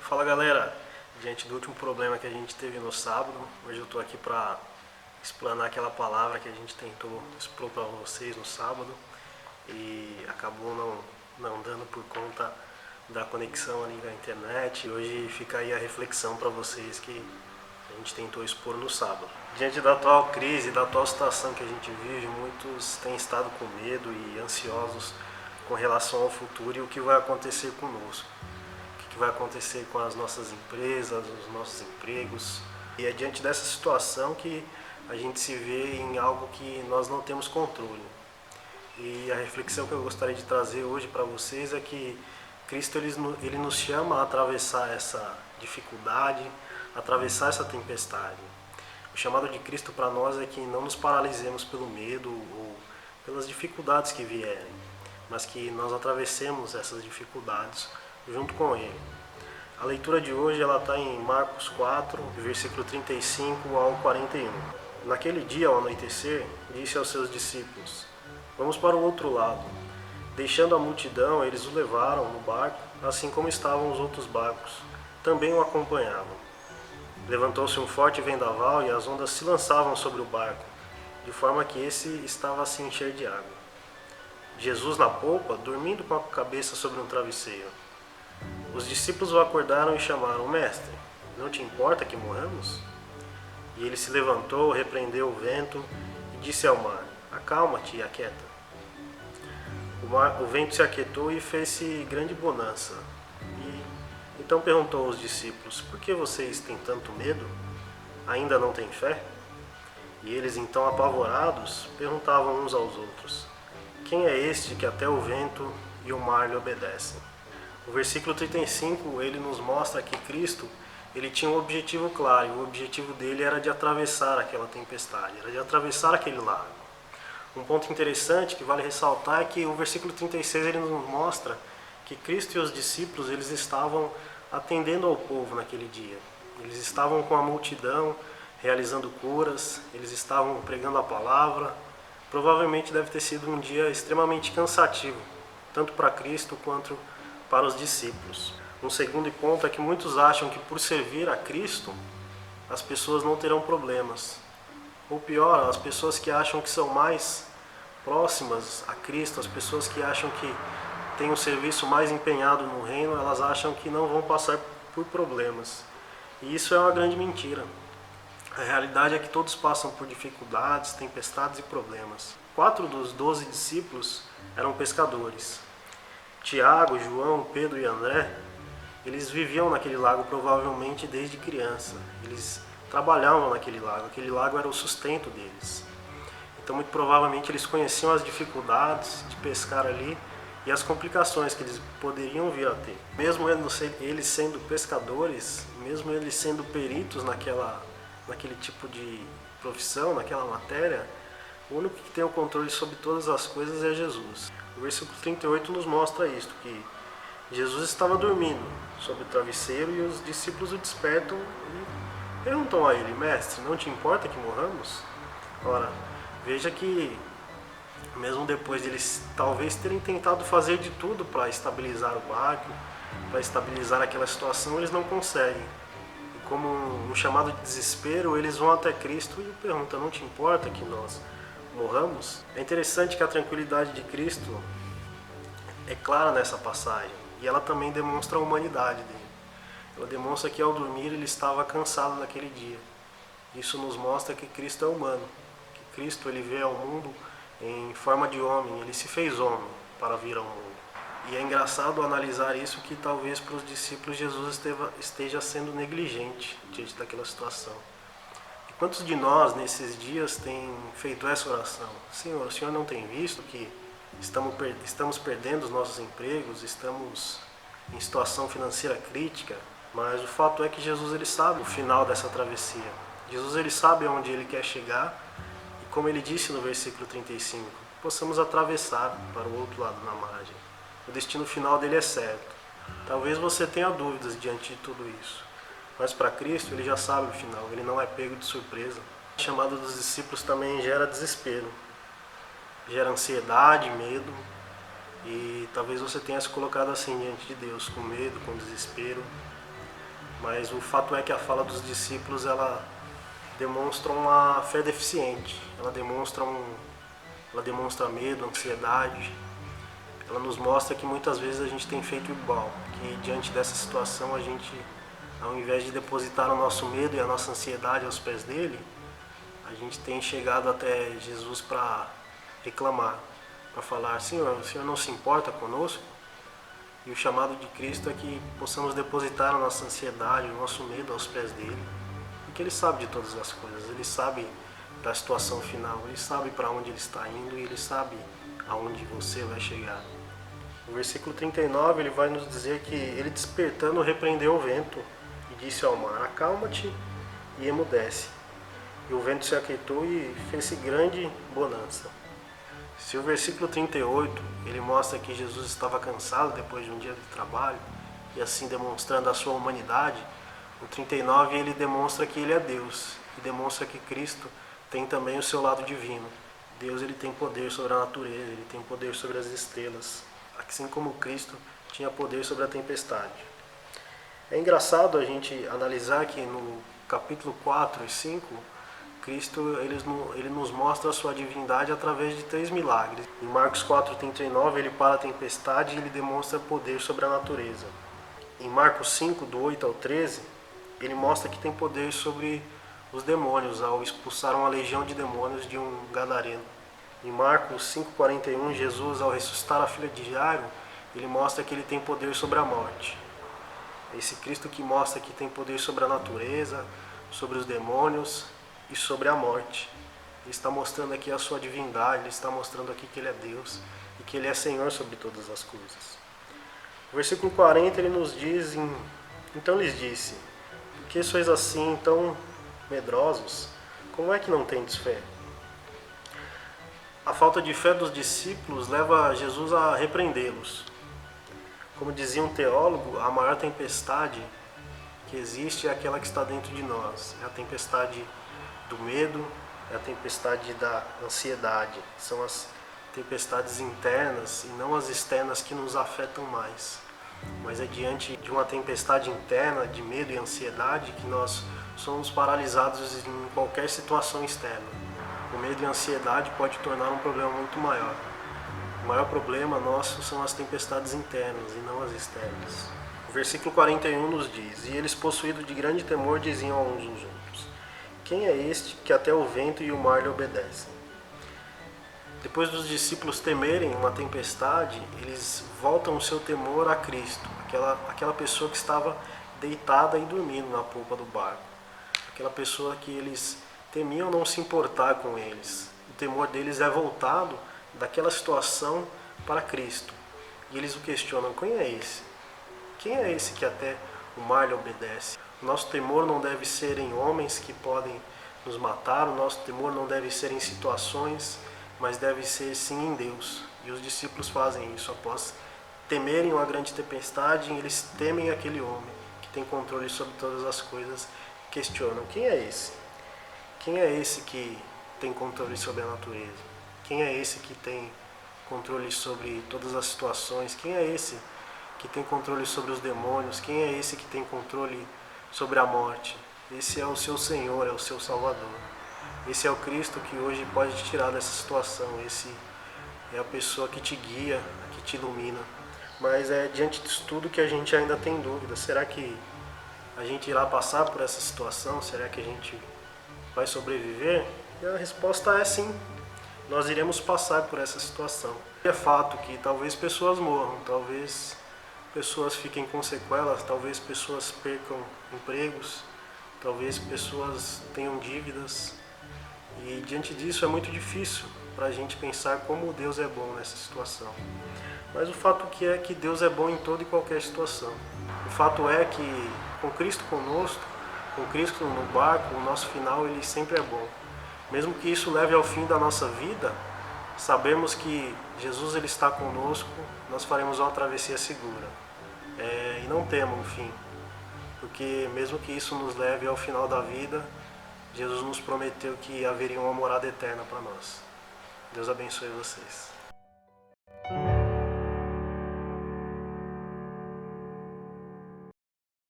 Fala galera, diante do último problema que a gente teve no sábado, hoje eu estou aqui para explanar aquela palavra que a gente tentou expor para vocês no sábado e acabou não dando por conta da conexão ali na internet. Hoje fica aí a reflexão para vocês que a gente tentou expor no sábado. Diante da atual crise, da atual situação que a gente vive, muitos têm estado com medo e ansiosos com relação ao futuro e o que vai acontecer conosco. O que vai acontecer com as nossas empresas, os nossos empregos. E é diante dessa situação que a gente se vê em algo que nós não temos controle. E a reflexão que eu gostaria de trazer hoje para vocês é que Cristo ele nos chama a atravessar essa dificuldade, a atravessar essa tempestade. O chamado de Cristo para nós é que não nos paralisemos pelo medo ou pelas dificuldades que vierem, mas que nós atravessemos essas dificuldades junto com Ele. A leitura de hoje está em Marcos 4, versículo 35 ao 41. Naquele dia, ao anoitecer, disse aos seus discípulos: "Vamos para o outro lado." Deixando a multidão, eles o levaram no barco, assim como estavam os outros barcos. Também o acompanhavam. Levantou-se um forte vendaval e as ondas se lançavam sobre o barco, de forma que esse estava a se encher de água. Jesus na polpa, dormindo com a cabeça sobre um travesseiro. Os discípulos o acordaram e chamaram: "Mestre, não te importa que morramos?" E ele se levantou, repreendeu o vento e disse ao mar: "Acalma-te e aquieta." O vento se aquietou e fez-se grande bonança. E então perguntou aos discípulos: "Por que vocês têm tanto medo? Ainda não têm fé?" E eles, então apavorados, perguntavam uns aos outros: "Quem é este que até o vento e o mar lhe obedecem?" O versículo 35, ele nos mostra que Cristo, ele tinha um objetivo claro, e o objetivo dele era de atravessar aquela tempestade, era de atravessar aquele lago. Um ponto interessante que vale ressaltar é que o versículo 36 ele nos mostra que Cristo e os discípulos eles estavam atendendo ao povo naquele dia. Eles estavam com a multidão, realizando curas, eles estavam pregando a palavra. Provavelmente deve ter sido um dia extremamente cansativo, tanto para Cristo quanto para os discípulos. Um segundo ponto é que muitos acham que por servir a Cristo, as pessoas não terão problemas. Ou pior, as pessoas que acham que são mais próximas a Cristo, as pessoas que acham que têm um serviço mais empenhado no reino, elas acham que não vão passar por problemas. E isso é uma grande mentira. A realidade é que todos passam por dificuldades, tempestades e problemas. 4 dos 12 discípulos eram pescadores. Tiago, João, Pedro e André, eles viviam naquele lago provavelmente desde criança. Eles trabalhavam naquele lago, aquele lago era o sustento deles. Então muito provavelmente eles conheciam as dificuldades de pescar ali e as complicações que eles poderiam vir a ter. Mesmo eles sendo pescadores, mesmo eles sendo peritos naquele tipo de profissão, naquela matéria, o único que tem o controle sobre todas as coisas é Jesus. O versículo 38 nos mostra isto, que Jesus estava dormindo sobre o travesseiro e os discípulos o despertam e perguntam a ele: "Mestre, não te importa que morramos?" Ora, veja que mesmo depois de eles talvez terem tentado fazer de tudo para estabilizar o barco, para estabilizar aquela situação, eles não conseguem. E como um chamado de desespero, eles vão até Cristo e perguntam: "Não te importa que nós morramos?" É interessante que a tranquilidade de Cristo é clara nessa passagem e ela também demonstra a humanidade dele. Ela demonstra que ao dormir ele estava cansado naquele dia. Isso nos mostra que Cristo é humano, que Cristo ele veio ao mundo em forma de homem, ele se fez homem para vir ao mundo. E é engraçado analisar isso, que talvez para os discípulos Jesus esteja sendo negligente diante daquela situação. Quantos de nós, nesses dias, tem feito essa oração? Senhor, o Senhor não tem visto que estamos perdendo os nossos empregos, estamos em situação financeira crítica? Mas o fato é que Jesus ele sabe o final dessa travessia. Jesus ele sabe aonde ele quer chegar e, como ele disse no versículo 35, possamos atravessar para o outro lado na margem. O destino final dele é certo. Talvez você tenha dúvidas diante de tudo isso. Mas para Cristo, ele já sabe o final, ele não é pego de surpresa. A chamada dos discípulos também gera desespero, gera ansiedade, medo, e talvez você tenha se colocado assim diante de Deus, com medo, com desespero. Mas o fato é que a fala dos discípulos, ela demonstra uma fé deficiente, ela demonstra medo, ansiedade, ela nos mostra que muitas vezes a gente tem feito igual, que diante dessa situação a gente, ao invés de depositar o nosso medo e a nossa ansiedade aos pés dele, a gente tem chegado até Jesus para reclamar, para falar: Senhor, o Senhor não se importa conosco? E o chamado de Cristo é que possamos depositar a nossa ansiedade, o nosso medo aos pés dele, porque ele sabe de todas as coisas, ele sabe da situação final, ele sabe para onde ele está indo e ele sabe aonde você vai chegar. No versículo 39 ele vai nos dizer que ele, despertando, repreendeu o vento e disse ao mar: acalma-te e emudece. E o vento se aquietou e fez-se grande bonança. Se o versículo 38 ele mostra que Jesus estava cansado depois de um dia de trabalho, e assim demonstrando a sua humanidade, o 39 ele demonstra que ele é Deus, e demonstra que Cristo tem também o seu lado divino. Deus, ele tem poder sobre a natureza, ele tem poder sobre as estrelas, assim como Cristo tinha poder sobre a tempestade. É engraçado a gente analisar que no capítulo 4 e 5, Cristo ele nos mostra a sua divindade através de 3 milagres. Em Marcos 4,39 ele para a tempestade e ele demonstra poder sobre a natureza. Em Marcos 5, do 8 ao 13, ele mostra que tem poder sobre os demônios ao expulsar uma legião de demônios de um gadareno. Em Marcos 5,41, Jesus, ao ressuscitar a filha de Jairo, ele mostra que ele tem poder sobre a morte. Esse Cristo que mostra que tem poder sobre a natureza, sobre os demônios e sobre a morte. Ele está mostrando aqui a sua divindade, ele está mostrando aqui que ele é Deus e que ele é Senhor sobre todas as coisas. No versículo 40 ele nos diz: então lhes disse, por que sois assim tão medrosos? Como é que não tendes fé? A falta de fé dos discípulos leva Jesus a repreendê-los. Como dizia um teólogo, a maior tempestade que existe é aquela que está dentro de nós. É a tempestade do medo, é a tempestade da ansiedade. São as tempestades internas e não as externas que nos afetam mais. Mas é diante de uma tempestade interna de medo e ansiedade que nós somos paralisados em qualquer situação externa. O medo e a ansiedade pode tornar um problema muito maior. O maior problema nosso são as tempestades internas e não as externas. O versículo 41 nos diz: e eles, possuídos de grande temor, diziam uns aos outros: quem é este que até o vento e o mar lhe obedecem? Depois dos discípulos temerem uma tempestade, eles voltam o seu temor a Cristo, aquela pessoa que estava deitada e dormindo na polpa do barco, aquela pessoa que eles temiam não se importar com eles. O temor deles é voltado daquela situação para Cristo. E eles o questionam: quem é esse? Quem é esse que até o mar lhe obedece? O nosso temor não deve ser em homens que podem nos matar, o nosso temor não deve ser em situações, mas deve ser sim em Deus. E os discípulos fazem isso. Após temerem uma grande tempestade, eles temem aquele homem que tem controle sobre todas as coisas. Questionam: quem é esse? Quem é esse que tem controle sobre a natureza? Quem é esse que tem controle sobre todas as situações? Quem é esse que tem controle sobre os demônios? Quem é esse que tem controle sobre a morte? Esse é o seu Senhor, é o seu Salvador. Esse é o Cristo que hoje pode te tirar dessa situação. Esse é a pessoa que te guia, que te ilumina. Mas é diante disso tudo que a gente ainda tem dúvida. Será que a gente irá passar por essa situação? Será que a gente vai sobreviver? E a resposta é sim. Nós iremos passar por essa situação. É fato que talvez pessoas morram, talvez pessoas fiquem com sequelas, talvez pessoas percam empregos, talvez pessoas tenham dívidas. E diante disso é muito difícil para a gente pensar como Deus é bom nessa situação. Mas o fato que é que Deus é bom em toda e qualquer situação. O fato é que com Cristo conosco, com Cristo no barco, o nosso final ele sempre é bom. Mesmo que isso leve ao fim da nossa vida, sabemos que Jesus ele está conosco, nós faremos uma travessia segura. E não temos um fim, porque mesmo que isso nos leve ao final da vida, Jesus nos prometeu que haveria uma morada eterna para nós. Deus abençoe vocês.